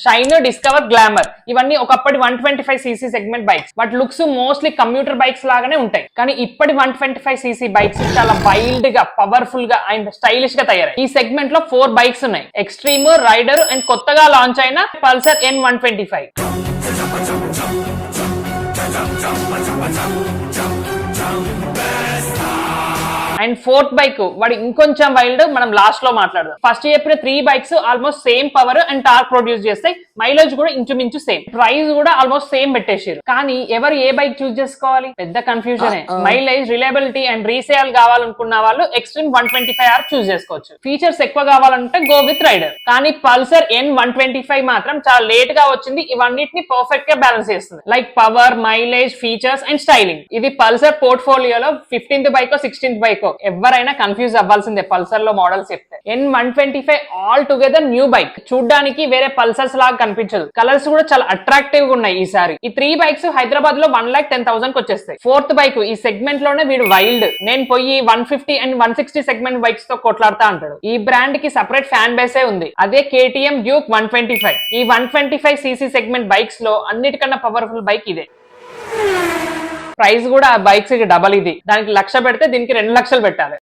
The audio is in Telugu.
షైన్, డిస్కవర్, గ్లామర్ ఇవన్నీ ఒకప్పటి 125cc segment bikes. But looks mostly computer bikes లాగానే ఉంటాయి. కానీ ఇప్పటి 125cc బైక్స్ చాలా వైల్డ్ గా, పవర్ఫుల్ గా అండ్ స్టైలిష్ గా తయారయ్యాయి. ఈ సెగ్మెంట్ లో 4 బైక్స్ ఉన్నాయి: ఎక్స్ట్రీమ్, రైడర్ అండ్ కొత్తగా లాంచ్ అయిన Pulsar N125. And fourth bike వాడు ఇంకొంచెం వైల్డ్, మనం లాస్ట్ లో మాట్లాడదాం. ఫస్ట్ చెప్పిన 3 bikes almost same power and torque produce చేస్తాయి. మైలేజ్ కూడా ఇంచుమించు సేమ్, ప్రైస్ కూడా ఆల్మోస్ట్ సేమ్ పెట్టేసారు. కానీ ఎవరు ఏ బైక్ చూస్ చేసుకోవాలి? పెద్ద confusion. Mileage, reliability and resale కావాలనుకున్న వాళ్ళు ఎక్స్ట్రీమ్ 125R చూస్ చేసుకోవచ్చు. ఫీచర్స్ ఎక్కువ కావాలంటే గో విత్ రైడర్. కానీ పల్సర్ N125 మాత్రం చాలా లేట్ గా వచ్చింది. ఇవన్నిటిని పర్ఫెక్ట్ గా బ్యాలెన్స్ చేస్తుంది. Like power, mileage, features and styling. ఇది పల్సర్ పోర్ట్ఫోలియోలో 15th బైక్, 16th బైక్. ఎవరైనా కన్ఫ్యూజ్ అవ్వాల్సిందే పల్సర్ లో మోడల్స్ చెప్తే. N125 all together new bike. చూడ్డానికి వేరే పల్సర్స్ లాగా కనిపించదు. కలర్స్ కూడా చాలా అట్రాక్టివ్ గా ఉన్నాయి ఈసారి. ఈ 3 బైక్స్ హైదరాబాద్ లో 1,10,000 కి వచ్చేస్తాయి. ఫోర్త్ బైక్ ఈ సెగ్మెంట్ లోనే వీడు వైల్డ్. నేను పోయి 150 అండ్ 160 సెగ్మెంట్ బైక్స్ తో కొట్లాడుతా అంటాడు. ఈ బ్రాండ్ కి సెపరేట్ ఫ్యాన్ బేసే ఉంది. అదే KTM డ్యూక్ 125. ఈ 125cc సెగ్మెంట్ బైక్స్ లో అన్నిటికన్నా పవర్ఫుల్ బైక్ ఇదే. ప్రైస్ కూడా ఆ బైక్స్ కి డబల్. ఇది దానికి 1,00,000 పెడితే దీనికి 2 లక్షలు పెట్టాలి.